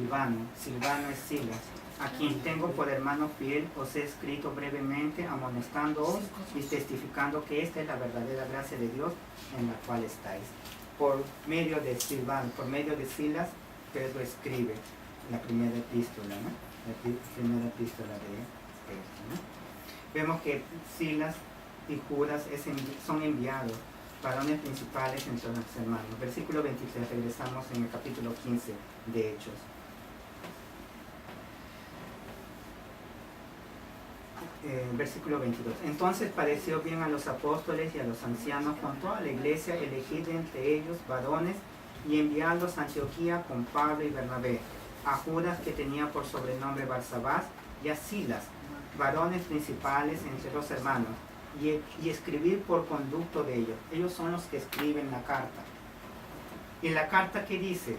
Silvano. Silvano es Silas, a quien tengo por hermano fiel. Os he escrito brevemente, amonestándoos y testificando que esta es la verdadera gracia de Dios en la cual estáis. Por medio de Silvano, por medio de Silas, Pedro escribe la primera epístola, ¿no? La primera epístola de Pedro, ¿no? Vemos que Silas y Judas son enviados, varones principales entre los hermanos. Versículo 23, regresamos en el capítulo 15 de Hechos. Versículo 22. Entonces pareció bien a los apóstoles y a los ancianos con toda la iglesia elegir de entre ellos varones y enviarlos a Antioquía con Pablo y Bernabé, a Judas, que tenía por sobrenombre Barsabás, y a Silas, varones principales entre los hermanos, y escribir por conducto de ellos. Ellos son los que escriben la carta. Y la carta que dice,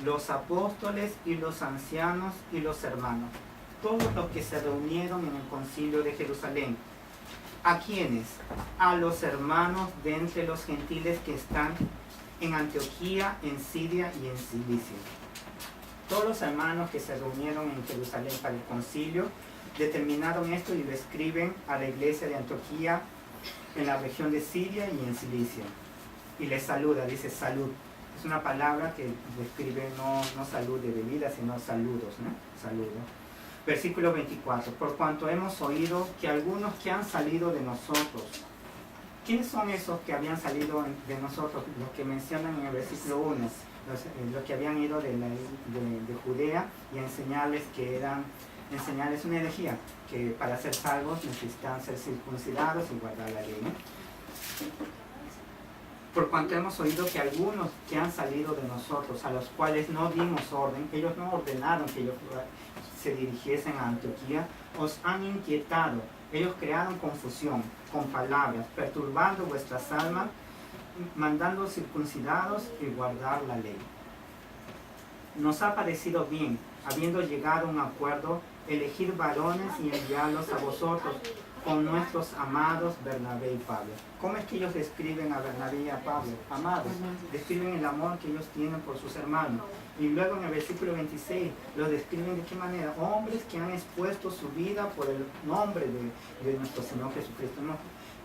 los apóstoles y los ancianos y los hermanos, todos los que se reunieron en el concilio de Jerusalén. ¿A quiénes? A los hermanos de entre los gentiles que están en Antioquía, en Siria y en Cilicia. Todos los hermanos que se reunieron en Jerusalén para el concilio determinaron esto y lo escriben a la iglesia de Antioquía, en la región de Siria y en Cilicia. Y les saluda, dice salud. Es una palabra que describe no salud de bebida, sino saludos, ¿no? Saludo. Versículo 24. Por cuanto hemos oído que algunos que han salido de nosotros. ¿Quiénes son esos que habían salido de nosotros? Los que mencionan en el versículo 1. Los que habían ido de Judea y a enseñarles una herejía, que para ser salvos necesitan ser circuncidados y guardar la ley, ¿no? Por cuanto hemos oído que algunos que han salido de nosotros, a los cuales no dimos orden, ellos no ordenaron que ellos se dirigiesen a Antioquía, os han inquietado. Ellos crearon confusión con palabras, perturbando vuestras almas, mandando circuncidados y guardar la ley. Nos ha parecido bien, habiendo llegado a un acuerdo, elegir varones y enviarlos a vosotros con nuestros amados Bernabé y Pablo. ¿Cómo es que ellos describen a Bernabé y a Pablo? Amados. Describen el amor que ellos tienen por sus hermanos. Y luego en el versículo 26 los describen de qué manera. Hombres que han expuesto su vida por el nombre de nuestro Señor Jesucristo. Hemos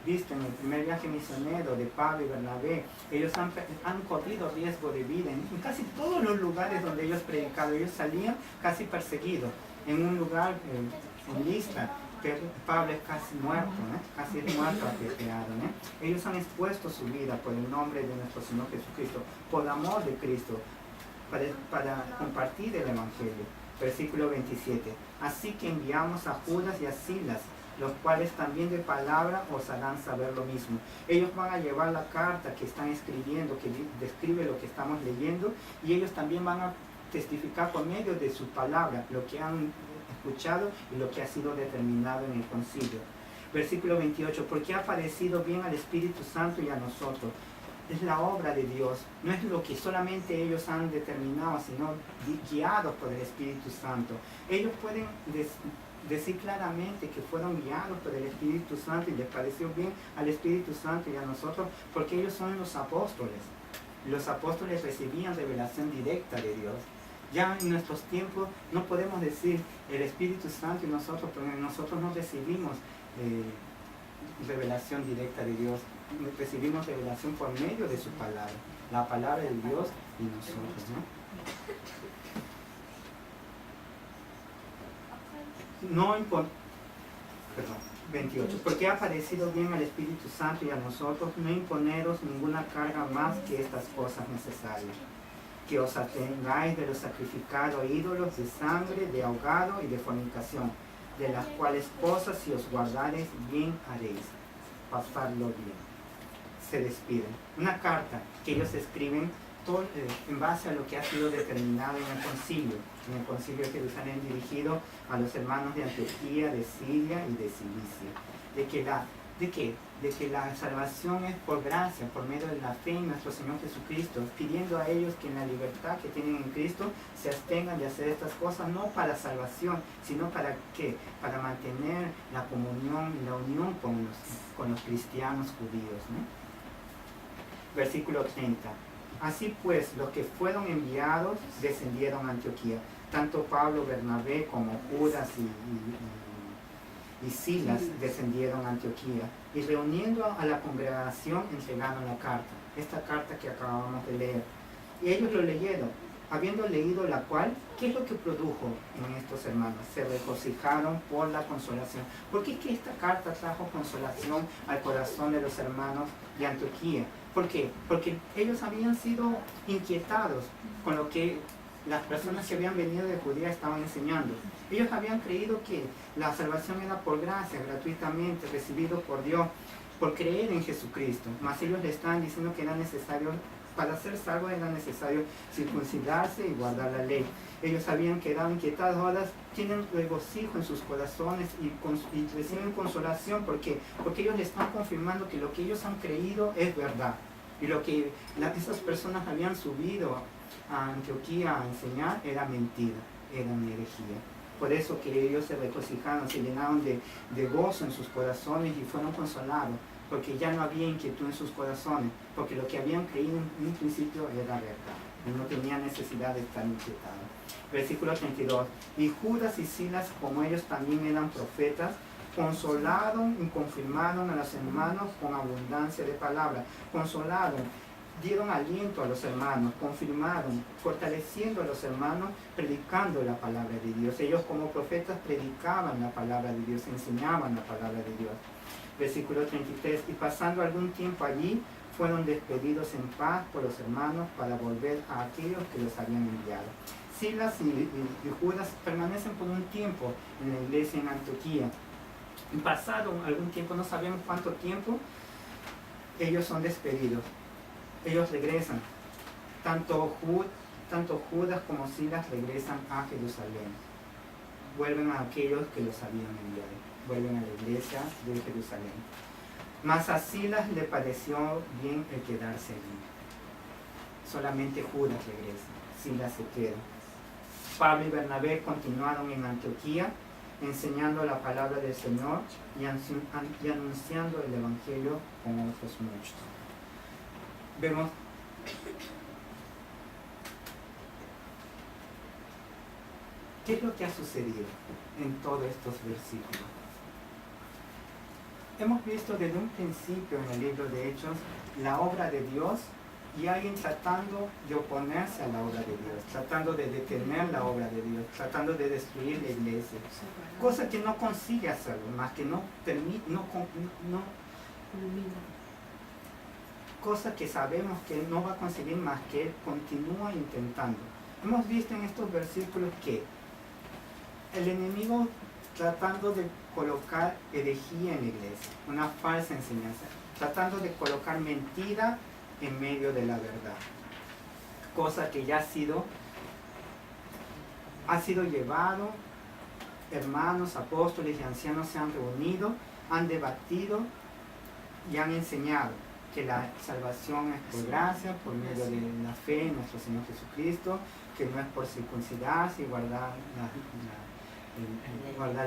visto en el primer viaje misionero de Pablo y Bernabé, ellos han corrido riesgo de vida en casi todos los lugares donde ellos predicaban. Ellos salían casi perseguidos. En un lugar, en Listra, Pablo es casi muerto, casi es muerto apedreado. Ellos han expuesto su vida por el nombre de nuestro Señor Jesucristo, por amor de Cristo, para compartir el Evangelio. Versículo 27. Así que enviamos a Judas y a Silas, los cuales también de palabra os harán saber lo mismo. Ellos van a llevar la carta que están escribiendo, que describe lo que estamos leyendo, y ellos también van a testificar por medio de su palabra lo que han escuchado y lo que ha sido determinado en el concilio. Versículo 28. Porque ha parecido bien al Espíritu Santo y a nosotros. Es la obra de Dios, no es lo que solamente ellos han determinado, sino guiados por el Espíritu Santo. Ellos pueden decir claramente que fueron guiados por el Espíritu Santo y les pareció bien al Espíritu Santo y a nosotros, porque ellos son los apóstoles. Los apóstoles recibían revelación directa de Dios. Ya en nuestros tiempos no podemos decir el Espíritu Santo y nosotros, porque nosotros no recibimos revelación directa de Dios. Recibimos revelación por medio de su palabra, la palabra de Dios y nosotros, ¿no? 28. Porque ha parecido bien al Espíritu Santo y a nosotros no imponeros ninguna carga más que estas cosas necesarias, que os atengáis de lo sacrificado a ídolos, de sangre, de ahogado y de fornicación, de las cuales cosas si os guardareis bien haréis. Pasadlo bien. Se despiden. Una carta que ellos escriben en base a lo que ha sido determinado en el concilio de Jerusalén, dirigido a los hermanos de Antioquía, de Siria y de Cilicia. De que la salvación es por gracia, por medio de la fe en nuestro Señor Jesucristo, pidiendo a ellos que en la libertad que tienen en Cristo se abstengan de hacer estas cosas, no para salvación, sino para ¿qué? Para mantener la comunión y la unión con los cristianos judíos, ¿no? Versículo 30. Así pues, los que fueron enviados descendieron a Antioquía. Tanto Pablo, Bernabé como Judas y Silas descendieron a Antioquía y reuniendo a la congregación entregaron la carta, esta carta que acabamos de leer. Y ellos lo leyeron. Habiendo leído la cual, ¿qué es lo que produjo en estos hermanos? Se regocijaron por la consolación. ¿Por qué es que esta carta trajo consolación al corazón de los hermanos de Antioquía? ¿Por qué? Porque ellos habían sido inquietados con lo que las personas que habían venido de Judea estaban enseñando. Ellos habían creído que la salvación era por gracia, gratuitamente, recibido por Dios, por creer en Jesucristo. Mas ellos le estaban diciendo que era necesario, para ser salvos era necesario circuncidarse y guardar la ley. Ellos habían quedado inquietados, ahora tienen regocijo en sus corazones y reciben consolación porque ellos le están confirmando que lo que ellos han creído es verdad. Y lo que esas personas habían subido a Antioquía a enseñar era mentira, era una herejía. Por eso que ellos se regocijaron, se llenaron de gozo en sus corazones y fueron consolados, porque ya no había inquietud en sus corazones, porque lo que habían creído en un principio era verdad, y no tenían necesidad de estar inquietados. Versículo 32. Y Judas y Silas, como ellos también eran profetas, consolaron y confirmaron a los hermanos con abundancia de palabras. Consolaron, dieron aliento a los hermanos, confirmaron, fortaleciendo a los hermanos, predicando la palabra de Dios. Ellos como profetas predicaban la palabra de Dios, enseñaban la palabra de Dios. Versículo 33. Y pasando algún tiempo allí, fueron despedidos en paz por los hermanos para volver a aquellos que los habían enviado. Silas y Judas permanecen por un tiempo en la iglesia en Antioquía. Y pasado algún tiempo, no sabemos cuánto tiempo, ellos son despedidos. Ellos regresan. Tanto Judas como Silas regresan a Jerusalén. Vuelven a aquellos que los habían enviado. Vuelven a la iglesia de Jerusalén. Mas a Silas le pareció bien el quedarse allí. Solamente Judas regresa. Silas se queda. Pablo y Bernabé continuaron en Antioquía, enseñando la palabra del Señor y anunciando el Evangelio con otros muchos. Vemos qué es lo que ha sucedido en todos estos versículos. Hemos visto desde un principio en el libro de Hechos la obra de Dios y alguien tratando de oponerse a la obra de Dios, tratando de detener la obra de Dios, tratando de destruir la iglesia, cosa que no consigue hacerlo, más que cosa que sabemos que no va a conseguir más que él continúa intentando. Hemos visto en estos versículos que el enemigo tratando de colocar herejía en la iglesia, una falsa enseñanza, tratando de colocar mentira en medio de la verdad, cosa que ya ha sido llevado. Hermanos, apóstoles y ancianos se han reunido, han debatido y han enseñado que la salvación es por gracia, por medio de la fe en nuestro Señor Jesucristo, que no es por circuncidarse y guardar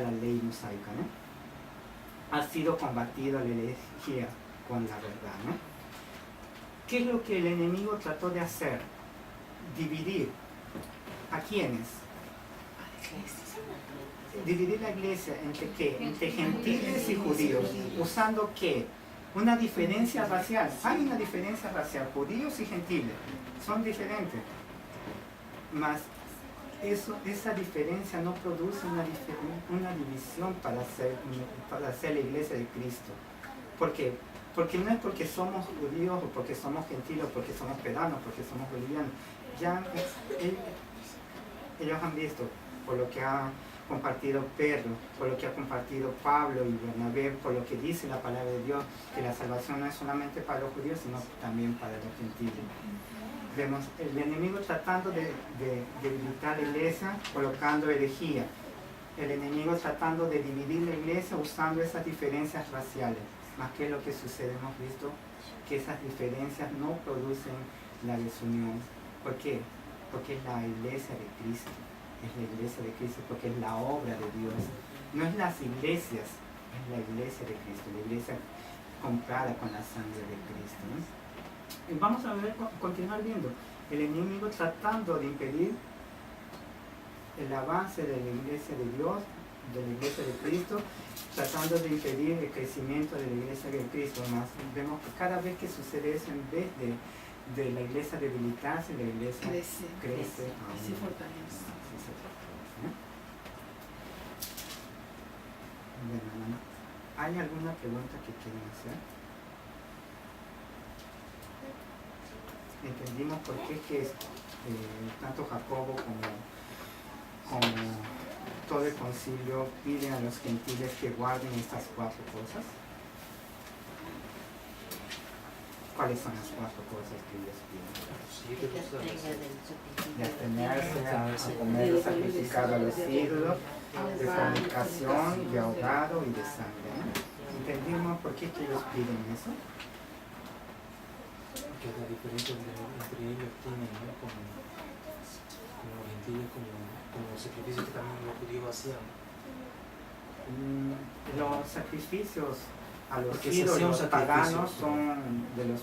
la ley mosaica, ¿no? Ha sido combatido la herejía con la verdad, ¿no? ¿Qué es lo que el enemigo trató de hacer? Dividir. ¿A quiénes? Dividir la iglesia entre ¿qué? Entre gentiles y judíos. ¿Usando qué? Una diferencia racial. Hay una diferencia racial. Judíos y gentiles son diferentes. Mas esa diferencia no produce una división para hacer la iglesia de Cristo. ¿Por qué? Porque no es porque somos judíos o porque somos gentiles o porque somos peruanos, porque somos bolivianos. Ya ellos han visto por lo que ha compartido Pedro, por lo que ha compartido Pablo y Bernabé, por lo que dice la palabra de Dios, que la salvación no es solamente para los judíos, sino también para los gentiles. Vemos el enemigo tratando de debilitar la iglesia, colocando herejía. El enemigo tratando de dividir la iglesia usando esas diferencias raciales. Más que lo que sucede, hemos visto que esas diferencias no producen la desunión. ¿Por qué? Porque es la iglesia de Cristo. Es la iglesia de Cristo porque es la obra de Dios. No es las iglesias, es la iglesia de Cristo, la iglesia comprada con la sangre de Cristo, ¿no? Y vamos a ver, continuar viendo el enemigo tratando de impedir el avance de la iglesia de Dios, de la iglesia de Cristo, tratando de impedir el crecimiento de la iglesia de Cristo. Más vemos que cada vez que sucede eso, en vez de la iglesia debilitarse, la iglesia crece. Se fortalece. Bueno, hermano, ¿hay alguna pregunta que quieren hacer? Entendimos por qué que tanto Jacobo como todo el concilio piden a los gentiles que guarden estas 4 cosas. ¿Cuáles son las 4 cosas que ellos piden? De abstenerse a comer lo sacrificado a los ídolos, de fornicación, de ahogado y de sangre, ¿no? ¿Entendimos por qué que ellos piden eso? Porque la diferencia entre ellos tienen, ¿no? Como los gentiles, como los sacrificios que también los judíos hacían. Los sacrificios a los Porque ídolos paganos sacrificio. son de los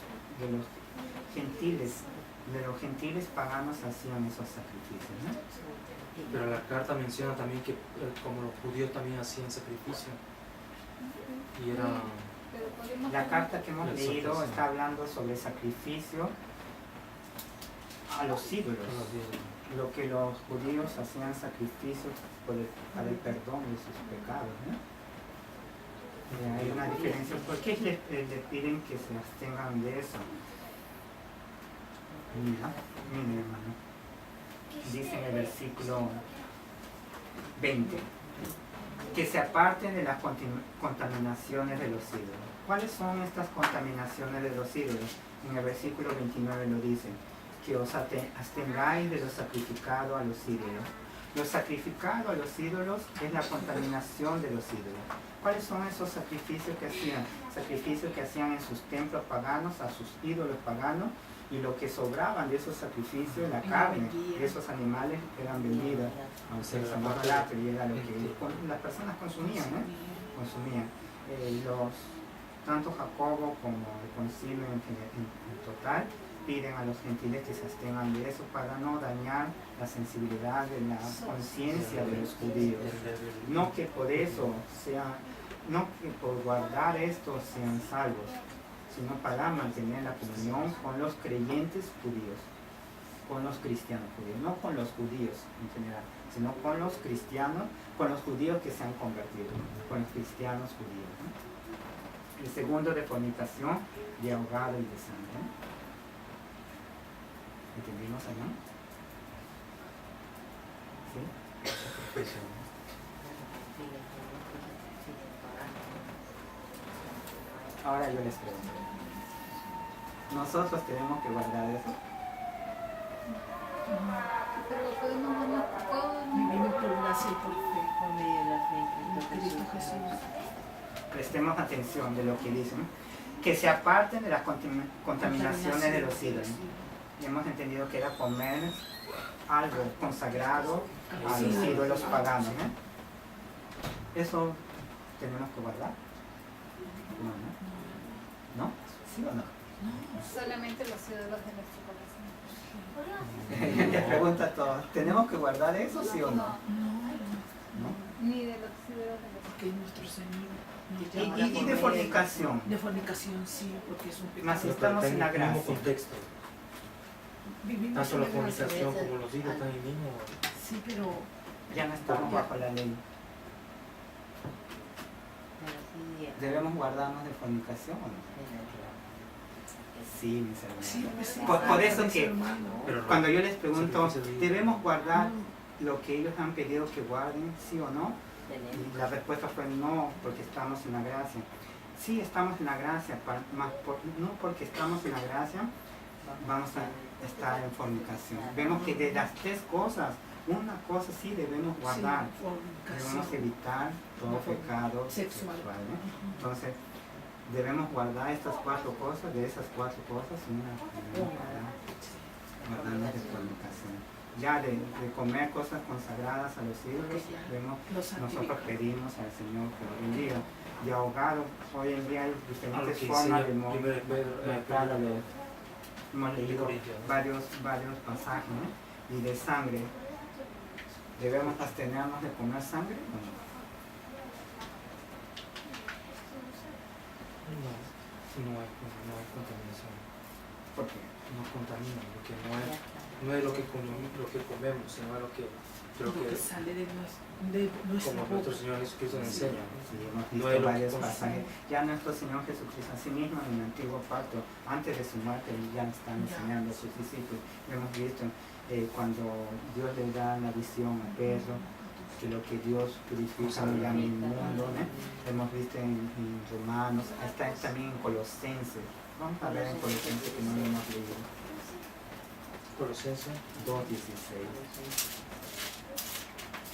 gentiles. De los gentiles paganos hacían esos sacrificios, ¿no? Pero la carta menciona también que como los judíos también hacían sacrificio. Y era... La carta que hemos leído está hablando sobre sacrificio a los ídolos. Lo que los judíos hacían sacrificios para el perdón de sus pecados, ¿no? Hay una diferencia. ¿Por qué le piden que se abstengan de eso? Mira, hermano. Dice en el versículo 20 que se aparten de las contaminaciones de los ídolos. ¿Cuáles son estas contaminaciones de los ídolos? En el versículo 29 lo dice, que os abstengáis de lo sacrificado a los ídolos. Lo sacrificado a los ídolos es la contaminación de los ídolos. ¿Cuáles son esos sacrificios que hacían? Sacrificios que hacían en sus templos paganos, a sus ídolos paganos, y lo que sobraban de esos sacrificios, la carne de esos animales, eran vendidas a un ser sacrificado, y era lo que las personas consumían, ¿no? Consumían. Tanto Jacobo como el concilio en total piden a los gentiles que se abstengan de eso para no dañar la sensibilidad de la conciencia de los judíos. No que por eso no que por guardar esto sean salvos, sino para mantener la comunión con los creyentes judíos, con los cristianos judíos, no con los judíos en general, sino con los cristianos, con los judíos que se han convertido, con los cristianos judíos, ¿no? El segundo, de fornicación, de ahogado y de sangre. ¿Entendimos allá? ¿Sí? Ahora yo les pregunto. ¿Nosotros tenemos que guardar eso? Pero podemos Vivimos por gracia y por fe. Por medio de la fe En Cristo Jesús. Prestemos atención de lo que dicen. Que se aparten de las contaminaciones de los ídolos. Y hemos entendido que era comer algo consagrado a los ídolos paganos, ¿no? ¿Eso tenemos que guardar? ¿No? ¿Sí o no? solamente los ídolos de nuestro corazón. Les pregunto a todos, ¿tenemos que guardar eso, sí o no? ¿No? Ni de los ídolos de nuestro Porque es nuestro Señor. Y de fornicación. De fornicación, sí, porque es un pecado. Mas estamos en la el mismo gracia. contexto. Vivimos Tanto en la la gracia. fornicación como los hijos están en el mismo. Sí, pero Ya no estamos bajo la ley. ¿Debemos guardarnos de fornicación o no? Sí, mis hermanos. sí, pues sí. Por eso mis que hermanos. Pero cuando yo les pregunto, sacrificio de- ¿debemos guardar lo que ellos han pedido que guarden, sí o no? Y la respuesta fue no, porque estamos en la gracia. Sí, estamos en la gracia, no porque estamos en la gracia vamos a estar en fornicación. Vemos que de las 3 cosas, una cosa sí debemos guardar. Sí, fornicación. Debemos evitar todo pecado Sexual. ¿no? Entonces, debemos guardar estas 4 cosas, de esas 4 cosas, una debemos guardarnos de fornicación. Ya de comer cosas consagradas a los ídolos, nosotros pedimos al Señor que lo bendiga. De ahogado, hoy en día hay diferentes formas de matarlo. Hemos leído varios pasajes, ¿no? Y de sangre ¿Debemos abstenernos de comer sangre o no? No hay contaminación. ¿Por qué? No contamina, porque no es lo que comemos, sino lo que sale de nuestra como boca. nuestro Señor Jesucristo nos enseña. Sí, hemos No visto es lo que varios consumimos. pasajes. Ya nuestro Señor Jesucristo, a sí mismo en el antiguo pacto, antes de su muerte, ya está enseñando a sus discípulos. Hemos visto cuando Dios le da la visión a Pedro, que lo que Dios purifica lo llama inmundo, ¿no? Hemos visto en Romanos, está también en Colosenses. Vamos a ver en Colosenses que no lo hemos leído. Colosenses 2:16.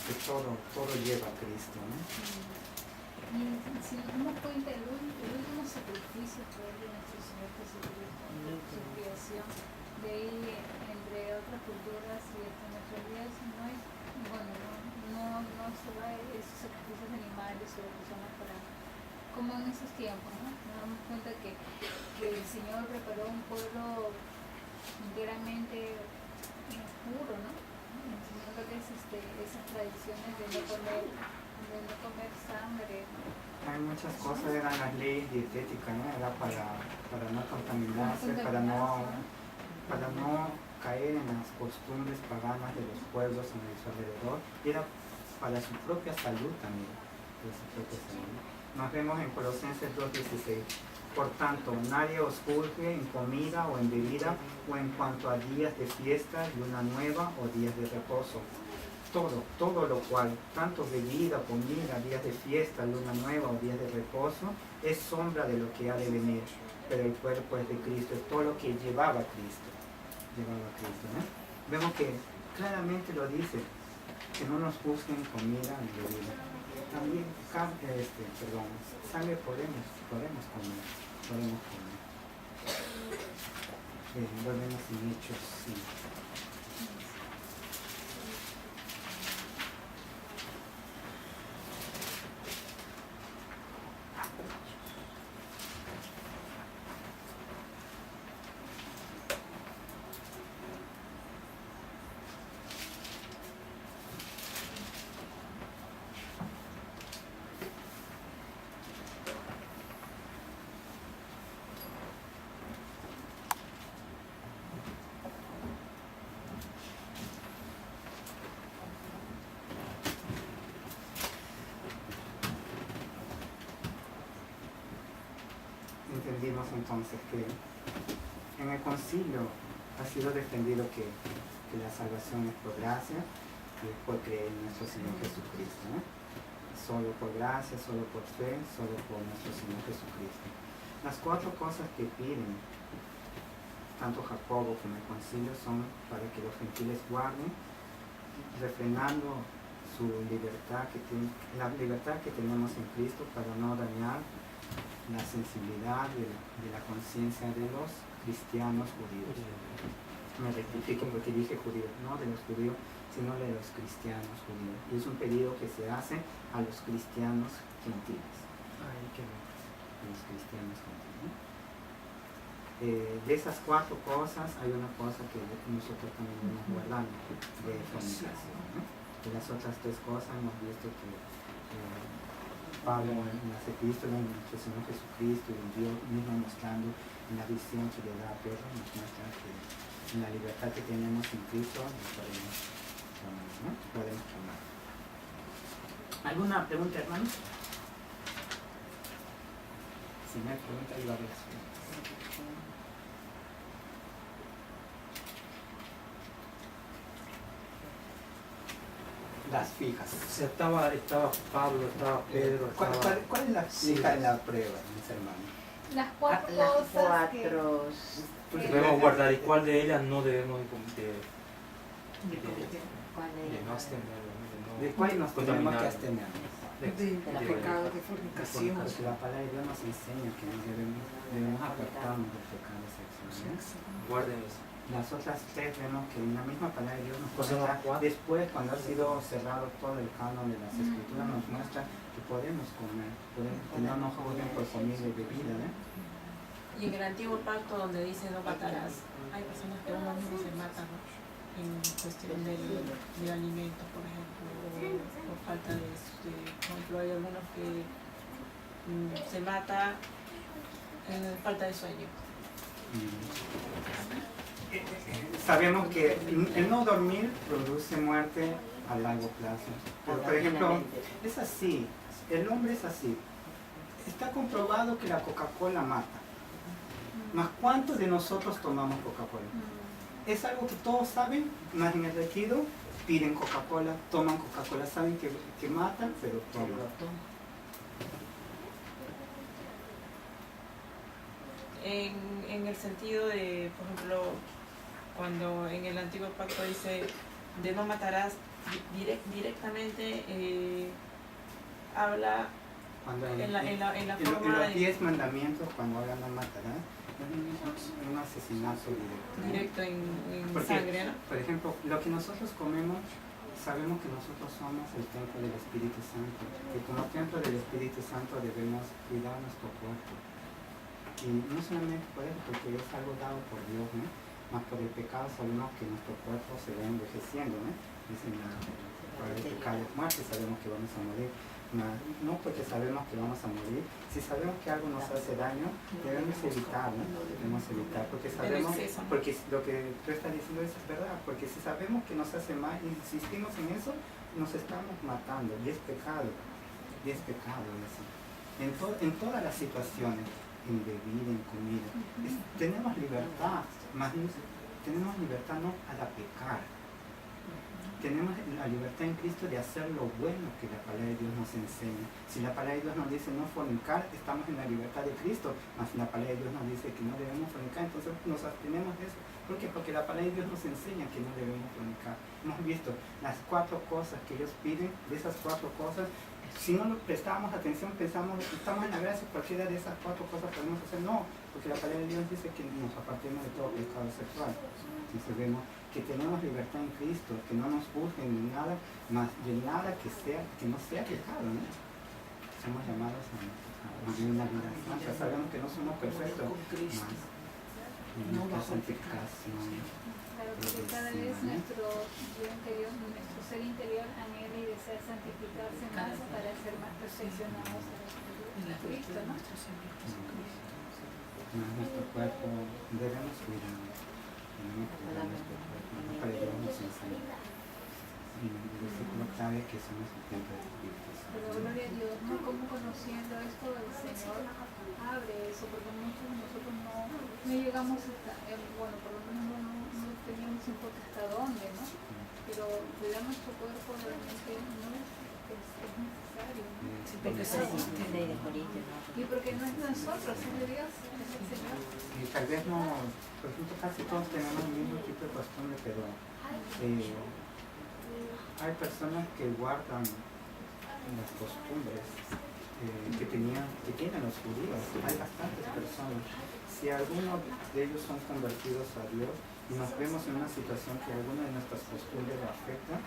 Que todo lleva a Cristo, ¿no? Y si nos damos cuenta, el último sacrificio fue el de nuestro Señor Jesucristo, su creación. De ahí, entre otras culturas y hasta nuestros días, no se va esos sacrificios de animales o de personas para, como en esos tiempos, ¿no? Nos damos cuenta que el Señor preparó un pueblo enteramente puro, ¿no? Enseñando que esas tradiciones de no comer sangre, ¿no? Hay muchas cosas, eran las leyes dietéticas, ¿no? Era para no contaminarse, para no caer en las costumbres paganas de los pueblos a nuestro alrededor. Era para su propia salud también. Nos vemos en Colosenses 2:16. Por tanto, nadie os juzgue en comida o en bebida o en cuanto a días de fiesta, luna nueva o días de reposo. Todo lo cual, tanto bebida, comida, días de fiesta, luna nueva o días de reposo, es sombra de lo que ha de venir. Pero el cuerpo es de Cristo, es todo lo que llevaba a Cristo. ¿No? Vemos que claramente lo dice, que no nos juzguen comida ni bebida. También sangre podemos comer. Volvemos en Hechos 5. Entendimos entonces que en el concilio ha sido defendido que la salvación es por gracia y es por creer en nuestro Señor Jesucristo, ¿no? Solo por gracia, solo por fe, solo por nuestro Señor Jesucristo. Las 4 cosas que piden tanto Jacobo como el concilio son para que los gentiles guarden, refrenando su libertad la libertad que tenemos en Cristo para no dañar la sensibilidad de la conciencia de los cristianos judíos. Me rectifico porque dije judíos, no de los judíos, sino de los cristianos judíos. Y es un pedido que se hace a los cristianos gentiles. A los cristianos gentiles. De esas 4 cosas, hay una cosa que nosotros también debemos guardar, de fornicación, ¿no? De las otras 3 cosas hemos visto que Pablo en las epístolas, en nuestro Señor Jesucristo y Dios mismo mostrando en la visión que le da a Pedro, nos muestra que en la libertad que tenemos en Cristo podemos tomar, ¿no? Podemos tomar. ¿Alguna pregunta, hermanos? Si no hay pregunta, yo a ver. Las fijas. O sea, estaba Pablo, estaba Pedro, ¿Cuál es la fija en la prueba, mis hermanos? Las 4 Las cosas que... 4 debemos guardar, y cuál de ellas no debemos de ¿Cuál es? no abstenernos, ¿De cuál nos tenemos que contaminar. abstener? de pecado de fornicación. Porque la palabra de Dios nos enseña que debemos apartarnos del pecado sexual, ¿no? Guarden eso. Las otras 3 vemos que en la misma palabra de Dios nos O sea, muestra, ¿cuál? después cuando ha sido cerrado todo el canon de las escrituras, nos muestra que podemos comer, que no nos juzguen por comida y bebida, ¿no? Y en el antiguo pacto donde dice no matarás, hay personas que uno mismo se matan, ¿no? en cuestión del alimento, por ejemplo, o falta por ejemplo, hay algunos que se mata en falta de sueño. Sabemos que el no dormir produce muerte a largo plazo. Pero, por ejemplo, es así, el hombre es así. Está comprobado que la Coca-Cola mata. ¿Más cuántos de nosotros tomamos Coca-Cola? Es algo que todos saben, más en el retiro piden Coca-Cola, toman Coca-Cola, saben que matan, pero toman. En el sentido de, por ejemplo, cuando en el antiguo pacto dice de no matarás, directamente habla Cuando en la en forma los 10 mandamientos, cuando hablan no matarás, es un asesinato directo en porque, sangre, ¿no? por ejemplo, lo que nosotros comemos, sabemos que nosotros somos el templo del Espíritu Santo, que como templo del Espíritu Santo debemos cuidar nuestro cuerpo. Y no solamente por eso, porque es algo dado por Dios, ¿no? Más por el pecado sabemos que nuestro cuerpo se va envejeciendo, ¿no? Dicen, por el pecado es muerte, sabemos que vamos a morir. No porque sabemos que vamos a morir, si sabemos que algo nos hace daño, debemos evitar, ¿no? Debemos evitar, porque sabemos, porque lo que tú estás diciendo es verdad, porque si sabemos que nos hace mal, insistimos en eso, nos estamos matando, y es pecado, eso. En todas las situaciones, en bebida, en comida, tenemos libertad, más tenemos libertad no para pecar. Tenemos la libertad en Cristo de hacer lo bueno que la palabra de Dios nos enseña. Si la palabra de Dios nos dice no fornicar, estamos en la libertad de Cristo, mas si la palabra de Dios nos dice que no debemos fornicar, entonces nos abstenemos de eso. ¿Por qué? Porque la palabra de Dios nos enseña que no debemos fornicar. Hemos visto las 4 cosas que ellos piden, de esas 4 cosas, si no prestábamos atención, pensamos, estamos en la gracia, cualquiera de esas 4 cosas podemos hacer. No, porque la palabra de Dios dice que nos apartemos de todo pecado sexual. Entonces vemos que tenemos libertad en Cristo, que no nos juzguen ni nada, más de nada que no sea pecado, ¿no? Somos llamados a vivir una vida santa. Sabemos que no somos perfectos, más la santificación. Claro, porque cada vez nuestro ser interior anhela y desea santificarse más para ser más perfeccionados a Cristo, ¿no? Nuestro cuerpo debemos cuidarlo. Para Dios nos enseña. Y el versículo clave que somos el templo del Espíritu Santo. Pero gloria a Dios, ¿no? Como conociendo esto del Señor abre eso, porque muchos de nosotros no llegamos hasta, bueno, por lo menos no teníamos un poco hasta dónde, ¿no? Pero cuidar nuestro cuerpo realmente no es necesario, ¿no? Sí, porque Y porque no es de nosotros, es de Dios, es el Señor. Y tal vez no, por ejemplo, casi todos tenemos el mismo tipo de costumbre, pero hay personas que guardan las costumbres que tienen los judíos. Hay bastantes personas. Si algunos de ellos son convertidos a Dios y nos vemos en una situación que alguna de nuestras costumbres lo afecta,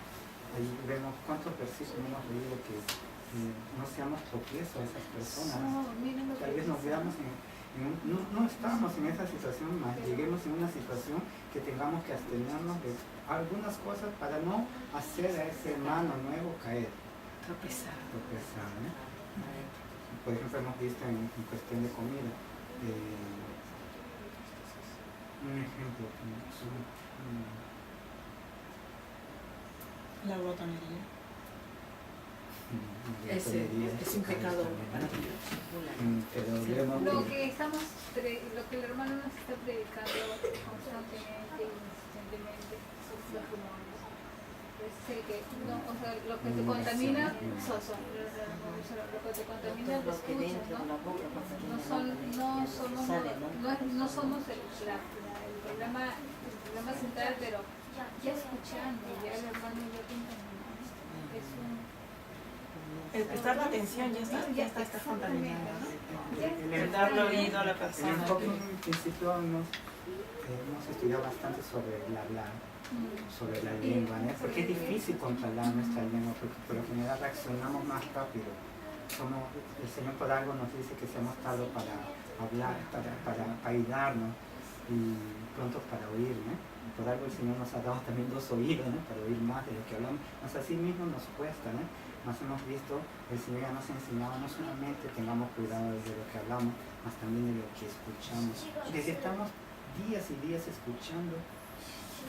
ahí vemos cuántos versículos hemos leído que no seamos tropiezos a esas personas. Tal vez nos veamos no estamos en esa situación, más lleguemos en una situación que tengamos que abstenernos de algunas cosas para no hacer a ese hermano nuevo caer. Tropezar. ¿No? Por ejemplo, hemos visto en cuestión de comida, un ejemplo, La glotonería. Es un pecado para Dios. Lo que el hermano nos está predicando constantemente y insistentemente son los rumores. Es el que, no, o sea, lo que te contamina, lo que te contamina lo escuchas, ¿no? No somos el problema central, pero ya escuchando, ya el hermano ya contaminado. Es un el prestar la atención ya está contaminado, ¿no? El darle oído a la persona. En un principio hemos estudiado bastante sobre el hablar, sobre la lengua, ¿no? Porque es difícil controlar nuestra lengua, porque por lo general reaccionamos más rápido. El Señor por algo nos dice que seamos tardos para hablar, para ayudarnos y prontos para oír, ¿no? Por algo el Señor nos ha dado también 2 oídos, ¿no? Para oír más de lo que hablamos. Más así mismo nos cuesta, ¿no? Más hemos visto, el Señor ya nos ha enseñado no solamente tengamos cuidado de lo que hablamos, más también de lo que escuchamos. Desde estamos días y días escuchando,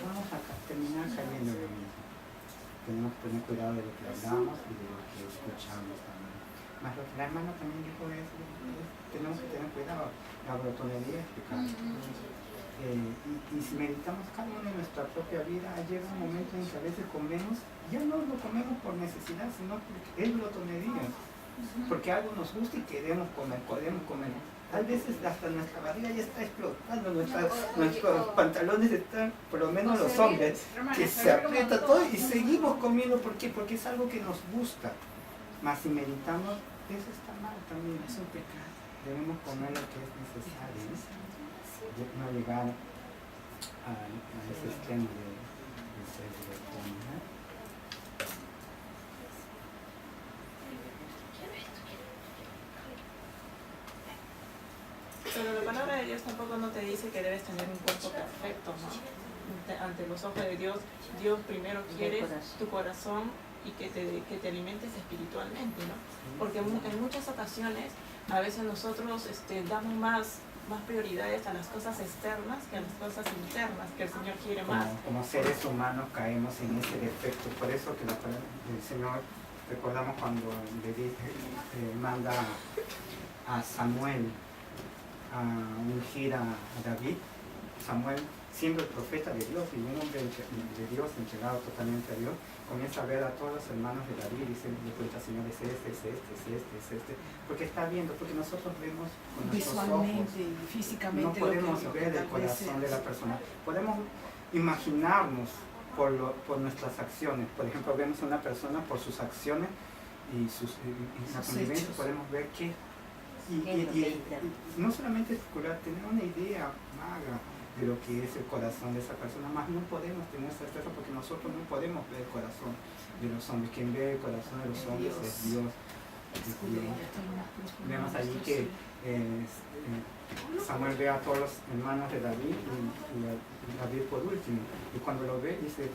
vamos a terminar cayendo en lo mismo. Tenemos que tener cuidado de lo que hablamos y de lo que escuchamos también. Más lo que la hermana también dijo es tenemos que tener cuidado. La glotonería es pecado. Y si meditamos cada uno en nuestra propia vida, llega un momento en que a veces comemos, ya no lo comemos por necesidad, sino porque es glotonería. Porque algo nos gusta y queremos comer. A veces hasta nuestra barriga ya está explotando, nuestros pantalones están, por lo menos los hombres, que se aprieta todo y seguimos comiendo. ¿Por qué? Porque es algo que nos gusta. Mas si meditamos, eso está mal también. Es un pecado. Debemos comer lo que es necesario, no llegar a ese extremo de ser glotón, ¿no? Pero la palabra de Dios tampoco no te dice que debes tener un cuerpo perfecto, ¿no? Ante los ojos de Dios, Dios primero quiere tu corazón y que te alimentes espiritualmente, ¿no? Porque en muchas ocasiones, a veces nosotros damos más prioridades a las cosas externas que a las cosas internas, que el Señor quiere más. Como seres humanos caemos en ese defecto, por eso que el Señor, recordamos cuando le manda a Samuel a ungir a David, Samuel siendo el profeta de Dios y un hombre de Dios entregado totalmente a Dios, comienza a ver a todos los hermanos de David y le cuenta, Señor, es este, porque está viendo, porque nosotros vemos con nuestros ojos, y físicamente, no podemos ver el corazón de la persona, podemos imaginarnos por nuestras acciones. Por ejemplo, vemos a una persona por sus acciones y la convivencia, podemos ver que y no solamente especular, tener una idea vaga de lo que es el corazón de esa persona, más no podemos tener certeza porque nosotros no podemos ver el corazón de los hombres. Quien ve el corazón de los hombres es Dios. Vemos allí que Samuel ve a todos los hermanos de David y David por último, y cuando lo ve dice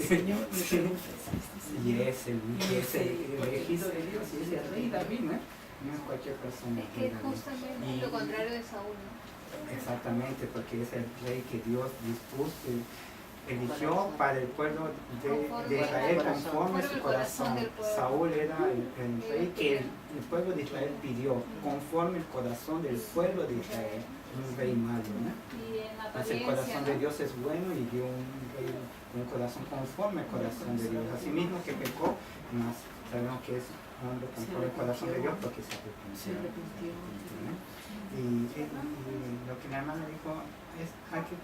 Señor, y es el elegido de Dios, y es el rey David, ¿no? No es cualquier persona. Es que es justamente lo contrario de Saúl, ¿no? Exactamente, porque es el rey que Dios dispuso, eligió para el pueblo de Israel conforme su corazón. Saúl era el rey que el pueblo de Israel pidió, conforme el corazón del pueblo de Israel, un rey malo, ¿no? Y en Pues el corazón de Dios es bueno y dio un corazón conforme al corazón de Dios. Asimismo que pecó, más sabemos que es hombre conforme al corazón de Dios porque se arrepintió. Y lo que la hermana dijo es hay que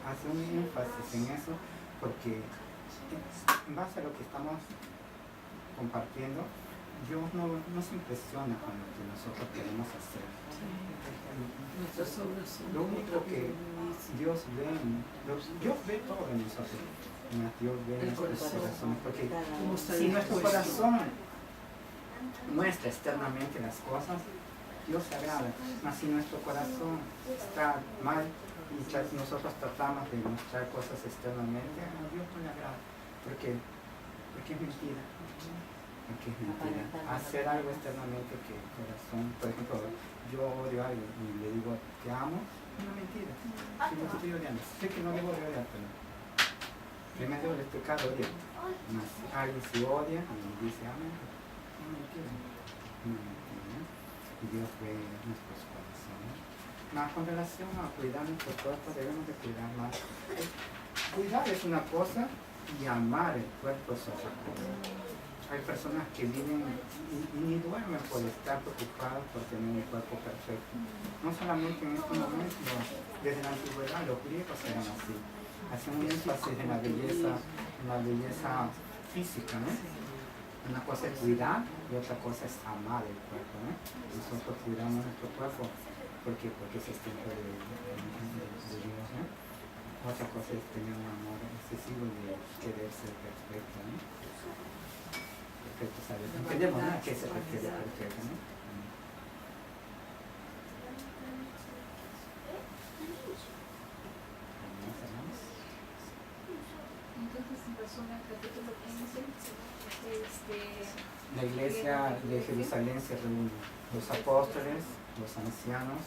hacer un énfasis en eso, porque en base a lo que estamos compartiendo, Dios no se impresiona con lo que nosotros queremos hacer. Lo único que Dios ve todo en nosotros. Dios ve nuestros corazones, porque si nuestro corazón muestra externamente las cosas, Dios se agrada. Mas si nuestro corazón está mal y nosotros tratamos de mostrar cosas externamente, a Dios no le agrada. ¿Por qué? Porque es mentira. Porque es mentira. Hacer algo externamente que el corazón, por ejemplo, yo odio a alguien y le digo te amo, es una mentira. Si no estoy odiando, sé que no debo de odiar, pero primero el pecado odia. Mas alguien se odia y dice amén, es mentira. Y Dios ve nuestros corazones. Más con relación a cuidar nuestro cuerpo, debemos de cuidar más. Cuidar es una cosa y amar el cuerpo es otra cosa. Hay personas que viven y ni duermen por estar preocupados por tener un cuerpo perfecto. No solamente en este momento, desde la antigüedad los griegos eran así. Hacían un énfasis en la belleza física, ¿no? Una cosa es cuidar y otra cosa es amar el cuerpo, ¿no? Nosotros cuidamos nuestro cuerpo porque es el templo de Dios, ¿no? Otra cosa es tener un amor excesivo de querer ser perfecto, ¿no? Perfecto, ¿sabes? Entendemos, ¿no? ¿Qué se refiere a perfecto, no? Vamos a La iglesia de Jerusalén se reúne, los apóstoles, los ancianos,